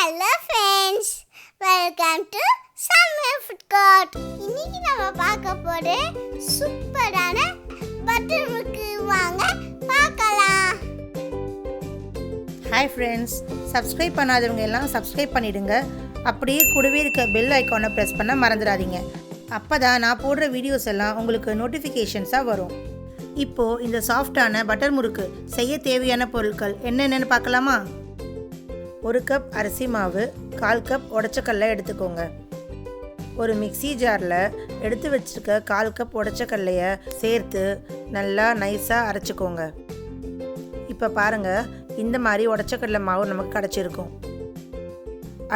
Hello friends, welcome to Summer Food Court. இன்னைக்கு நம்ம பார்க்க போற சூப்பரான பட்டர் முறுக்கு வாங்க பார்க்கலாம். ஹாய் ஃப்ரெண்ட்ஸ், சப்ஸ்கிரைப் பண்ணாதவங்க எல்லாம் சப்ஸ்கிரைப் பண்ணிடுங்க. அப்படியே கூடவே இருக்க பெல் ஐக்கானை ப்ரெஸ் பண்ண மறந்துடாதீங்க. அப்போ தான் நான் போடுற வீடியோஸ் எல்லாம் உங்களுக்கு நோட்டிஃபிகேஷன்ஸாக வரும். இப்போது இந்த சாஃப்டான பட்டர் முறுக்கு செய்ய தேவையான பொருட்கள் என்னென்னு பார்க்கலாமா? 1 கப் அரிசி மாவு, 1/4 கப் உடச்சக்கல்லை எடுத்துக்கோங்க. ஒரு மிக்ஸி ஜாரில் எடுத்து வச்சுருக்க 1/4 கப் உடச்சக்கல்லையை சேர்த்து நல்லா நைஸாக அரைச்சிக்கோங்க. இப்போ பாருங்கள், இந்த மாதிரி உடச்சக்கடலை மாவு நமக்கு கிடச்சிருக்கும்.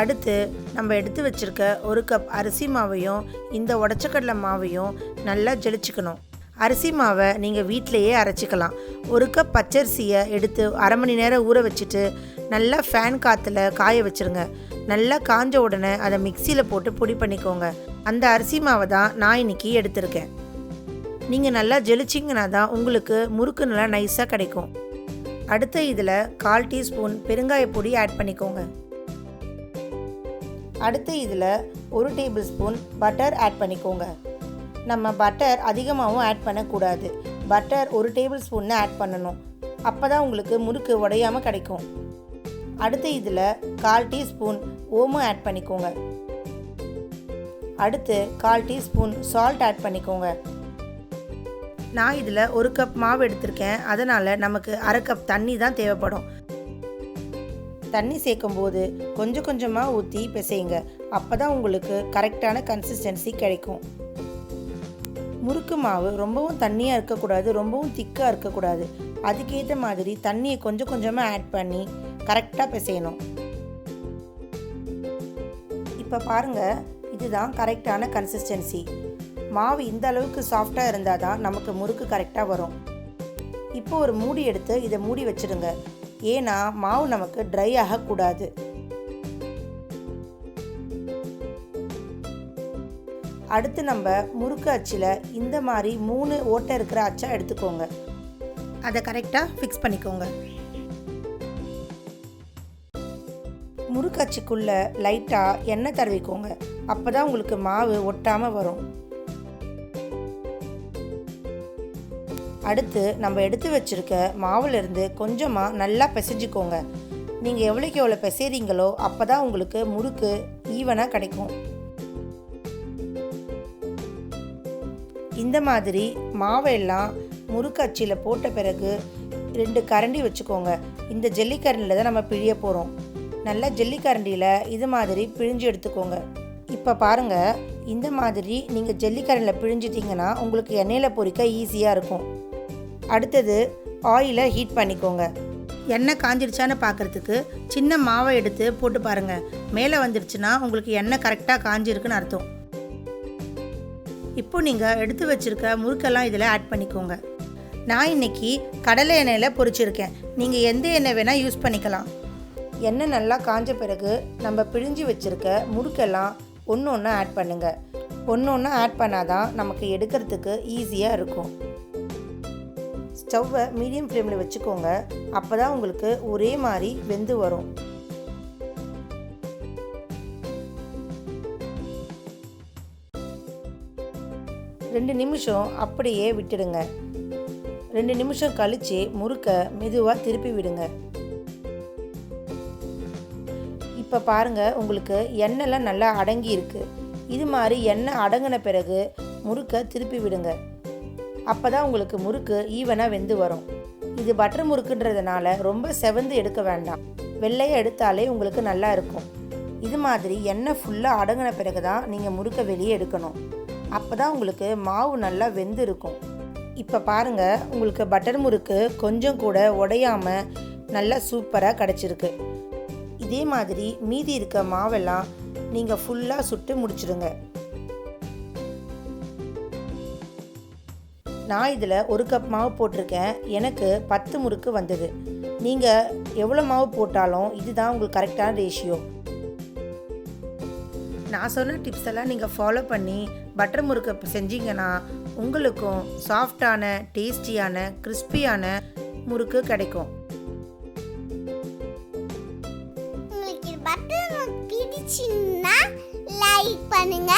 அடுத்து நம்ம எடுத்து வச்சுருக்க 1 கப் அரிசி மாவையும் இந்த உடச்சக்கடலை மாவையும் நல்லா ஜலிச்சுக்கணும். அரிசி மாவை நீங்கள் வீட்டிலையே அரைச்சிக்கலாம். 1 கப் பச்சரிசியை எடுத்து அரை மணி நேரம் ஊற வச்சுட்டு நல்லா ஃபேன் காற்றுல காய வச்சுருங்க. நல்லா காஞ்ச உடனே அதை மிக்சியில் போட்டு பொடி பண்ணிக்கோங்க. அந்த அரிசி மாவை தான் நான் இன்றைக்கி எடுத்திருக்கேன். நீங்கள் நல்லா ஜெலிச்சிங்கன்னா தான் உங்களுக்கு முறுக்கு நல்லா நைஸாக கிடைக்கும். அடுத்த இதில் 1/4 டீஸ்பூன் பெருங்காயப்பொடி ஆட் பண்ணிக்கோங்க. அடுத்து இதில் 1 டேபிள் ஸ்பூன் பட்டர் ஆட் பண்ணிக்கோங்க. நம்ம பட்டர் அதிகமாகவும் ஆட் பண்ணக்கூடாது. பட்டர் 1 டேபிள் ஸ்பூன் ஆட் பண்ணணும். அப்போ தான் உங்களுக்கு முறுக்கு உடையாமல் கிடைக்கும். அடுத்து இதில் 1/4 டீஸ்பூன் ஓமம் ஆட் பண்ணிக்கோங்க. அடுத்து 1/4 டீஸ்பூன் சால்ட் ஆட் பண்ணிக்கோங்க. நான் இதில் 1 கப் மாவு எடுத்திருக்கேன். அதனால் நமக்கு அரை கப் தண்ணி தான் தேவைப்படும். தண்ணி சேர்க்கும்போது கொஞ்சம் கொஞ்சமாக ஊற்றி பிசையுங்க. அப்போ தான் உங்களுக்கு கரெக்டான கன்சிஸ்டன்சி கிடைக்கும். முறுக்கு மாவு ரொம்பவும் தண்ணியாக இருக்கக்கூடாது, ரொம்பவும் திக்காக இருக்கக்கூடாது. அதுக்கேற்ற மாதிரி தண்ணியை கொஞ்சம் கொஞ்சமாக ஆட் பண்ணி கரெக்டாக பிசையணும். இப்போ பாருங்கள், இதுதான் கரெக்டான கன்சிஸ்டன்சி. மாவு இந்த அளவுக்கு சாஃப்டாக இருந்தால் தான் நமக்கு முறுக்கு கரெக்டாக வரும். இப்போ ஒரு மூடி எடுத்து இதை மூடி வச்சுடுங்க. ஏன்னா மாவு நமக்கு ட்ரை ஆகக்கூடாது. அடுத்து நம்ம முறுக்கு அச்சில் இந்த மாதிரி 3 ஓட்டை இருக்கிற அச்சா எடுத்துக்கோங்க. அதை கரெக்டாக ஃபிக்ஸ் பண்ணிக்கோங்க. முறுக்கு அச்சுக்குள்ளே லைட்டாக எண்ணெய் தடவிக்கோங்க. அப்போ தான் உங்களுக்கு மாவு ஒட்டாமல் வரும். அடுத்து நம்ம எடுத்து வச்சுருக்க மாவுலேருந்து கொஞ்சமாக நல்லா பிசைஞ்சிக்கோங்க. நீங்கள் எவ்வளோக்கு எவ்வளோ பிசைறீங்களோ அப்போ தான் உங்களுக்கு முறுக்கு ஈவனாக கிடைக்கும். இந்த மாதிரி மாவெல்லாம் முறுக்கு அச்சில் போட்ட பிறகு 2 கரண்டி வச்சுக்கோங்க. இந்த ஜல்லிக்கரண்டியில் தான் நம்ம பிழிய போகிறோம். நல்லா ஜல்லிக்கரண்டியில் இது மாதிரி பிழிஞ்சு எடுத்துக்கோங்க. இப்போ பாருங்கள், இந்த மாதிரி நீங்கள் ஜல்லிக்கரண்டியில் பிழிஞ்சிட்டிங்கன்னா உங்களுக்கு எண்ணெயில் பொரிக்க ஈஸியாக இருக்கும். அடுத்தது ஆயிலை ஹீட் பண்ணிக்கோங்க. எண்ணெய் காஞ்சிருச்சான்னு பார்க்குறதுக்கு சின்ன மாவை எடுத்து போட்டு பாருங்கள். மேலே வந்துடுச்சுன்னா உங்களுக்கு எண்ணெய் கரெக்டாக காஞ்சிருக்குன்னு அர்த்தம். இப்போ நீங்கள் எடுத்து வச்சுருக்க முறுக்கெல்லாம் இதில் ஆட் பண்ணிக்கோங்க. நான் இன்றைக்கி கடலை எண்ணெயில் பொரிச்சிருக்கேன். நீங்கள் எந்த எண்ணெய் வேணால் யூஸ் பண்ணிக்கலாம். எண்ணெய் நல்லா காஞ்ச பிறகு நம்ம பிழிஞ்சு வச்சுருக்க முறுக்கெல்லாம் ஒன்று ஒன்று ஆட் பண்ணுங்கள். ஒன்று ஒன்று ஆட் பண்ணால் தான் நமக்கு எடுக்கிறதுக்கு ஈஸியாக இருக்கும். ஸ்டவ்வை மீடியம் ஃப்ளேமில் வச்சுக்கோங்க. அப்போ தான் உங்களுக்கு ஒரே மாதிரி வெந்து வரும். ரெண்டு நிமிஷம் அப்படியே விட்டுடுங்க. 2 நிமிஷம் கழித்து முறுக்க மெதுவாக திருப்பி விடுங்க. இப்போ பாருங்கள், உங்களுக்கு எண்ணெய்லாம் நல்லா அடங்கி இருக்குது. இது மாதிரி எண்ணெய் அடங்கின பிறகு முறுக்க திருப்பி விடுங்க. அப்போ தான் உங்களுக்கு முறுக்கு ஈவனாக வெந்து வரும். இது பட்டர் முறுக்குன்றதுனால ரொம்ப செவந்து எடுக்க வேண்டாம். வெள்ளையாக எடுத்தாலே உங்களுக்கு நல்லா இருக்கும். இது மாதிரி எண்ணெய் ஃபுல்லாக அடங்கின பிறகு தான் நீங்கள் முறுக்க வெளியே எடுக்கணும். அப்போ தான் உங்களுக்கு மாவு நல்லா வெந்து இருக்கும். இப்போ பாருங்கள், உங்களுக்கு பட்டர் முறுக்கு கொஞ்சம் கூட உடையாமல் நல்லா சூப்பராக கிடச்சிருக்கு. இதே மாதிரி மீதி இருக்க மாவெல்லாம் நீங்கள் ஃபுல்லாக சுட்டு முடிச்சிடுங்க. நான் இதில் 1 கப் மாவு போட்டிருக்கேன். எனக்கு 10 முறுக்கு வந்தது. நீங்கள் எவ்வளோ மாவு போட்டாலும் இதுதான் உங்களுக்கு கரெக்டான ரேஷியோ. நான் சொன்ன டிப்ஸ் எல்லாம் நீங்கள் ஃபாலோ பண்ணி பட்டர் முறுக்கு செஞ்சீங்கன்னா உங்களுக்கும் சாஃப்டான, டேஸ்டியான, கிறிஸ்பியான முறுக்கு கிடைக்கும். உங்களுக்கு பட்டர் பிடிச்சிருந்தா லைக் பண்ணுங்க,